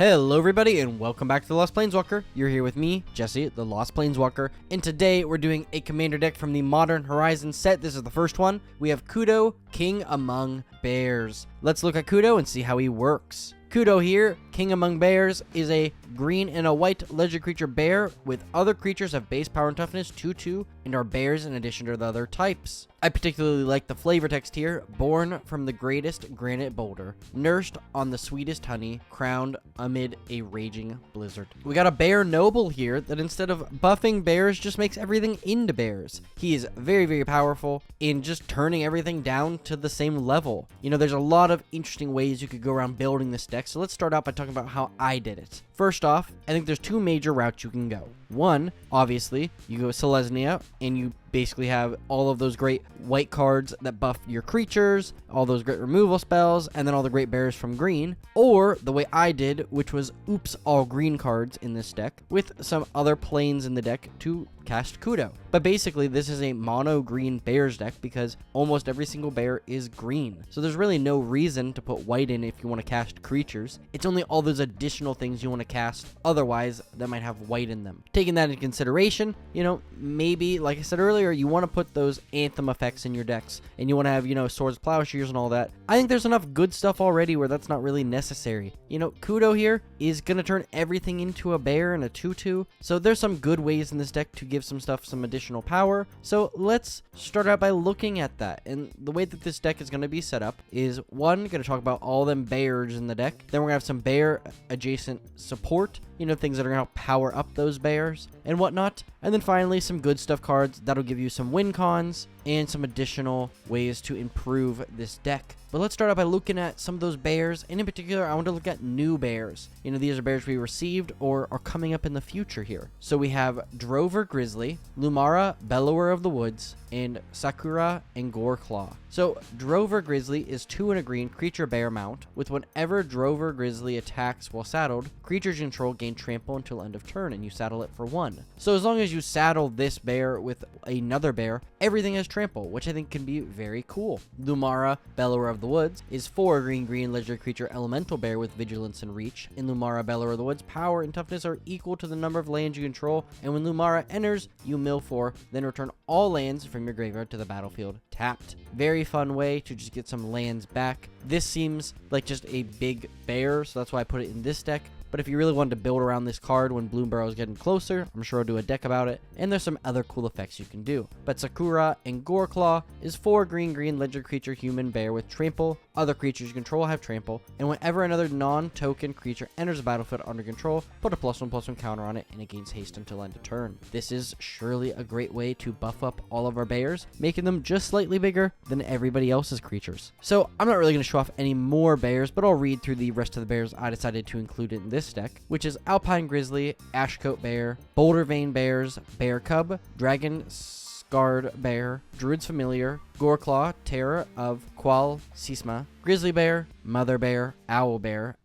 Hello everybody and welcome back to The Lost Planeswalker. You're here with me, Jesse, the Lost Planeswalker, and today we're doing a commander deck from the Modern Horizons set. This is the first one. We have Kudo, King Among Bears. Let's look at Kudo and see how he works. Kudo here, King Among Bears, is a green and a white legendary creature bear with other creatures have base power and toughness 2/2 and are bears in addition to the other types. I particularly like the flavor text here. Born from the greatest granite boulder, nursed on the sweetest honey, crowned amid a raging blizzard. We got a bear noble here that instead of buffing bears just makes everything into bears. He is very, very powerful in just turning everything down to the same level. You know, there's a lot of interesting ways you could go around building this deck, so let's start out by talking about how I did it. First off, I think there's two major routes you can go. One, obviously, you go Selesnya, and you basically have all of those great white cards that buff your creatures, all those great removal spells, and then all the great bears from green. Or the way I did, which was oops, all green cards in this deck, with some other planes in the deck to cast Kudo. But basically, this is a mono green bears deck because almost every single bear is green. So there's really no reason to put white in if you want to cast creatures. It's only all those additional things you want to cast otherwise that might have white in them. Taking that into consideration, you know, maybe, like I said earlier, you want to put those anthem effects in your decks and you want to have, you know, swords, plowshares, and all that. I think there's enough good stuff already where that's not really necessary. You know, Kudo here is going to turn everything into a bear and a 2/2. So there's some good ways in this deck to give some stuff some additional power. So let's start out by looking at that. And the way that this deck is going to be set up is, one, going to talk about all them bears in the deck. Then we're going to have some bear adjacent support, you know, things that are going to help power up those bears and whatnot. And then finally, some good stuff cards that'll give you some win cons and some additional ways to improve this deck. But let's start out by looking at some of those bears, and in particular, I want to look at new bears. You know, these are bears we received or are coming up in the future here. So we have Drover Grizzly, Lumara, Bellower of the Woods, and Sakura and Goreclaw. So Drover Grizzly is 2 and a green creature bear mount. With whenever Drover Grizzly attacks while saddled, creatures you control gain trample until end of turn, and you saddle it for 1. So as long as you saddle this bear with another bear, everything has trample, which I think can be very cool. Lumara, Bellower of the Woods, is 4 green legendary creature elemental bear with vigilance and reach. In Lumara, Bellower of the Woods, power and toughness are equal to the number of lands you control, and when Lumara enters, you mill 4, then return all lands from your graveyard to the battlefield tapped. Very fun way to just get some lands back. This seems like just a big bear, so that's why I put it in this deck. But if you really wanted to build around this card when Bloomburrow is getting closer, I'm sure I'll do a deck about it. And there's some other cool effects you can do. But Sakura and Goreclaw is 4 green legendary creature human bear with trample. Other creatures you control have trample. And whenever another non-token creature enters the battlefield under control, put a +1/+1 counter on it and it gains haste until end of turn. This is surely a great way to buff up all of our bears, making them just slightly bigger than everybody else's creatures. So I'm not really going to show off any more bears, but I'll read through the rest of the bears I decided to include in this deck, which is Alpine Grizzly, Ashcoat Bear, Boulder Vein Bears, Bear Cub, Dragon Scarred Bear, Druid's Familiar, Goreclaw, Terror of Qual Sisma, Grizzly Bear, Mother Bear, Owl Bear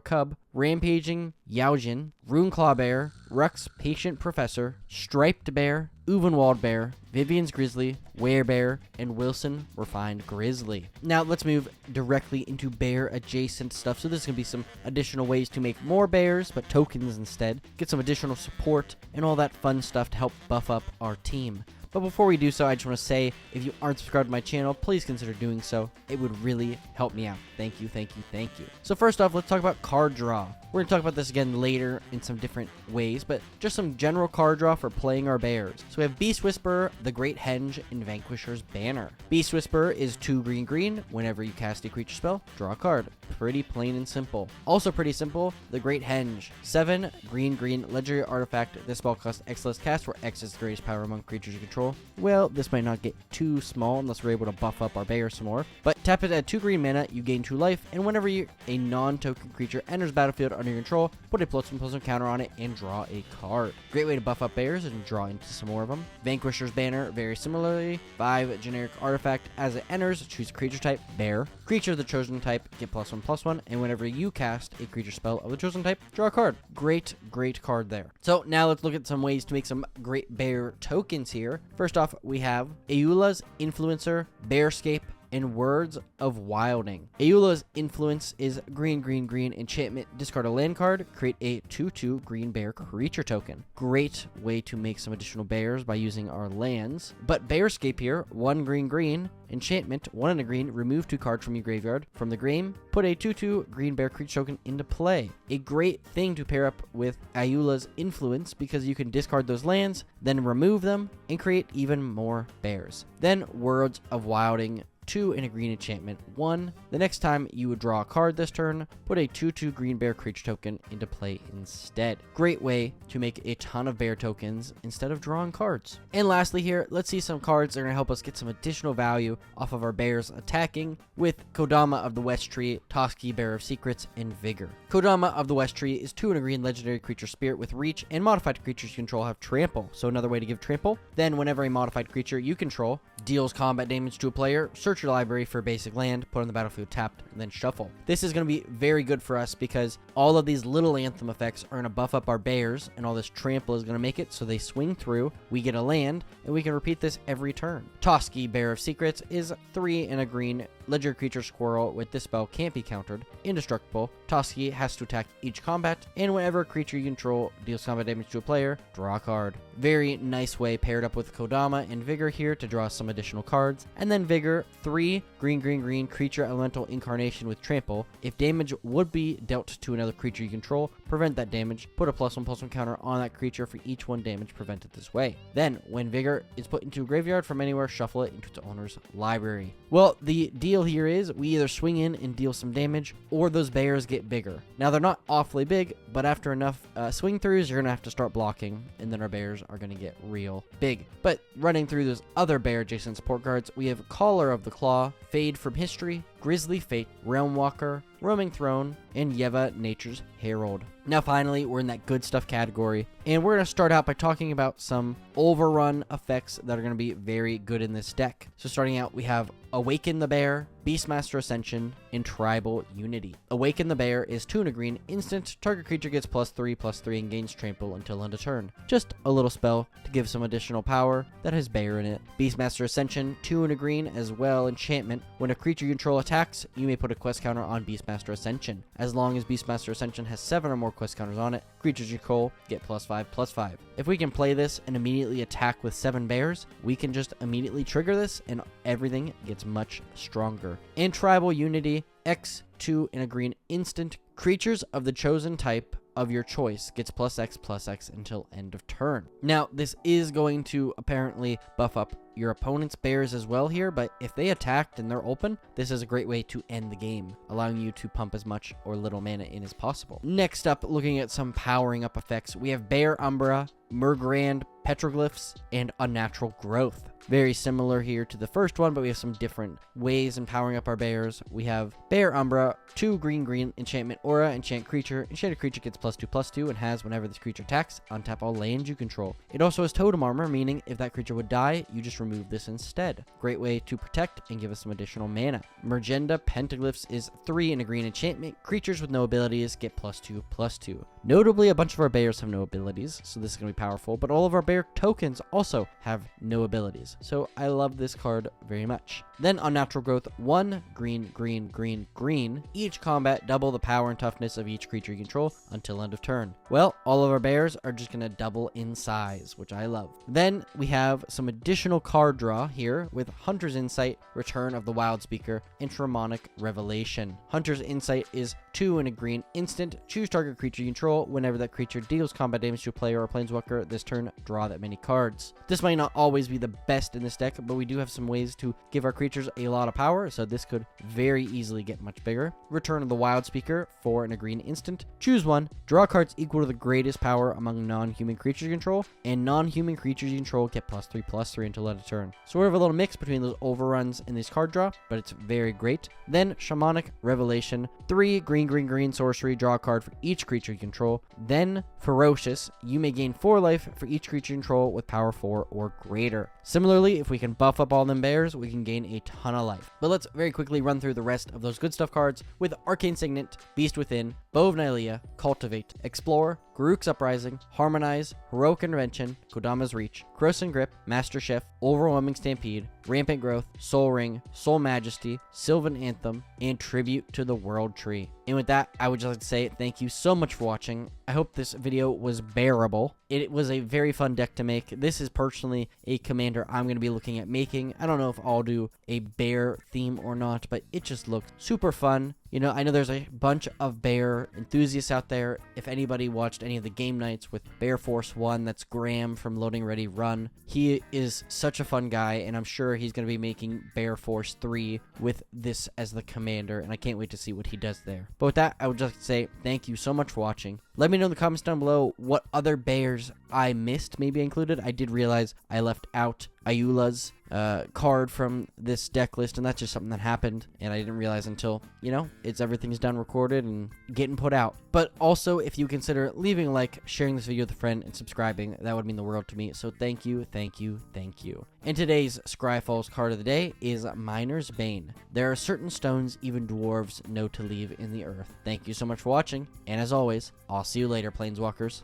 Cub, Rampaging Yaojin, Runeclaw Bear, Rux Patient Professor, Striped Bear, Uvenwald Bear, Vivian's Grizzly, Werebear, and Wilson Refined Grizzly. Now let's move directly into bear adjacent stuff. So there's going to be some additional ways to make more bears, but tokens instead. Get some additional support and all that fun stuff to help buff up our team. But before we do so, I just want to say, if you aren't subscribed to my channel, please consider doing so. It would really help me out. Thank you, thank you, thank you. So first off, let's talk about card draw. We're going to talk about this again later in some different ways, but just some general card draw for playing our bears. So we have Beast Whisperer, the Great Henge, and Vanquisher's Banner. Beast Whisperer is 2 green. Whenever you cast a creature spell, draw a card. Pretty plain and simple. Also pretty simple, the Great Henge. 7 green legendary artifact. This spell costs X less cast, where X is the greatest power among creatures you control. Well, this might not get too small unless we're able to buff up our bears some more. But tap it at 2 green mana, you gain 2 life, and whenever a non-token creature enters battlefield under your control, put a +1/+1 counter on it and draw a card. Great way to buff up bears and draw into some more of them. Vanquisher's Banner, very similarly. 5 generic artifact. As it enters, choose a creature type, bear. Creature of the chosen type, get +1/+1, and whenever you cast a creature spell of the chosen type, draw a card. Great card there. So now let's look at some ways to make some great bear tokens here. First off, we have Eula's Influencer, Bearscape, and Words of Wilding. Ayula's influence is green, green, green enchantment. Discard a land card, create a 2/2 green bear creature token. Great way to make some additional bears by using our lands. But Bearscape here, 1 green, green enchantment, 1 and a green, remove 2 cards from your graveyard. From the game, put a 2/2 green bear creature token into play. A great thing to pair up with Ayula's influence because you can discard those lands, then remove them, and create even more bears. Then Words of Wilding, 2 and a green enchantment, 1. The next time you would draw a card this turn, put a 2/2 green bear creature token into play instead. Great way to make a ton of bear tokens instead of drawing cards. And lastly here, let's see some cards that are going to help us get some additional value off of our bears attacking with Kodama of the West Tree, Toski, Bear of Secrets, and Vigor. Kodama of the West Tree is 2 and a green legendary creature spirit with reach, and modified creatures you control have trample. So another way to give trample. Then whenever a modified creature you control deals combat damage to a player, search your library for a basic land, put on the battlefield tapped, and then shuffle. This is going to be very good for us because all of these little anthem effects are going to buff up our bears, and all this trample is going to make it so they swing through, we get a land, and we can repeat this every turn. Toski, Bear of Secrets, is 3 and a green legendary creature squirrel with this spell can't be countered, indestructible. Toski has to attack each combat, and whenever a creature you control deals combat damage to a player, draw a card. Very nice way paired up with Kodama and Vigor here to draw some additional cards. And then Vigor, 3 green, green, green creature elemental incarnation with trample. If damage would be dealt to another creature you control, prevent that damage. Put a +1/+1 counter on that creature for each 1 damage prevented this way. Then, when Vigor is put into a graveyard from anywhere, shuffle it into its owner's library. Well, the deal here is we either swing in and deal some damage, or those bears get bigger. Now, they're not awfully big, but after enough swing throughs, you're going to have to start blocking, and then our bears are going to get real big. But running through those other bear adjacent support cards, we have Caller of the Claw, Fade from History, Grisly Fate, Realm Walker, Roaming Throne, and Yeva, Nature's Herald. Now finally, we're in that good stuff category, and we're going to start out by talking about some overrun effects that are going to be very good in this deck. So starting out, we have Awaken the Bear, Beastmaster Ascension, and Tribal Unity. Awaken the Bear is 2 and a green, instant, target creature gets +3/+3 and gains trample until end of turn. Just a little spell to give some additional power that has bear in it. Beastmaster Ascension, 2 and a green as well, enchantment. When a creature you control attacks, you may put a quest counter on Beastmaster Ascension. As long as Beastmaster Ascension has 7 or more quest counters on it, creatures you control get +5/+5. If we can play this and immediately attack with 7 bears, we can just immediately trigger this and everything gets much stronger. In Tribal Unity, X2 in a green instant, creatures of the chosen type of your choice gets +X/+X until end of turn. Now, this is going to apparently buff up your opponent's bears as well here, but if they attacked and they're open, this is a great way to end the game, allowing you to pump as much or little mana in as possible. Next up, looking at some powering up effects, we have Bear Umbra, Mergrand, Petroglyphs, and Unnatural Growth. Very similar here to the first one, but we have some different ways in powering up our bears. We have Bear Umbra, 2 green, green, enchantment aura, enchant creature. Enchanted creature gets +2/+2 and has whenever this creature attacks, untap all lands you control. It also has totem armor, meaning if that creature would die, you just remove this instead. Great way to protect and give us some additional mana. Mergenda Pentaglyphs is 3 and a green enchantment. Creatures with no abilities get +2/+2. Notably, a bunch of our bears have no abilities, so this is going to be powerful, but all of our bear tokens also have no abilities. So I love this card very much. Then Unnatural Growth, 1 green, green, green, green. Each combat, double the power and toughness of each creature you control until end of turn. Well, all of our bears are just going to double in size, which I love. Then we have some additional card draw here with Hunter's Insight, Return of the Wild Speaker, and Shamanic Revelation. Hunter's Insight is 2 and a green instant. Choose target creature you control. Whenever that creature deals combat damage to a player or planeswalker this turn, draw that many cards. This might not always be the best in this deck, but we do have some ways to give our creatures a lot of power, so this could very easily get much bigger. Return of the Wild Speaker, 4 and a green instant. Choose one. Draw cards equal to the greatest power among non-human creatures you control, and non-human creatures you control get +3/+3 until end of turn. So we have a little mix between those overruns and this card draw, but it's very great. Then Shamanic Revelation, 3 green, green, green sorcery, draw a card for each creature you control. Then Ferocious, you may gain 4 life for each creature you control with power 4 or greater. Similarly, if we can buff up all them bears, we can gain a ton of life. But let's very quickly run through the rest of those good stuff cards with Arcane Signet, Beast Within, Bow of Nylea, Cultivate, Explore, Garruk's Uprising, Harmonize, Heroic Intervention, Kodama's Reach, Corrosive Grip, Master Shift, Overwhelming Stampede, Rampant Growth, Soul Ring, Soul Majesty, Sylvan Anthem, and Tribute to the World Tree. And with that, I would just like to say thank you so much for watching. I hope this video was bearable. It was a very fun deck to make. This is personally a commander I'm going to be looking at making. I don't know if I'll do a bear theme or not, but it just looked super fun. You know, I know there's a bunch of bear enthusiasts out there. If anybody watched any of the game nights with Bear Force 1, that's Graham from Loading Ready Run. He is such a fun guy, and I'm sure he's going to be making Bear Force 3 with this as the commander, and I can't wait to see what he does there. But with that, I would just say thank you so much for watching. Let me know in the comments down below what other bears I missed, maybe included. I did realize I left out Ayula's card from this deck list, and that's just something that happened, and I didn't realize until, you know, everything's done recorded and getting put out. But also, if you consider leaving a like, sharing this video with a friend, and subscribing, that would mean the world to me. So thank you, thank you, thank you. And today's Scryfall's card of the day is Miner's Bane. There are certain stones even dwarves know to leave in the earth. Thank you so much for watching, and as always, I'll see you later, Planeswalkers.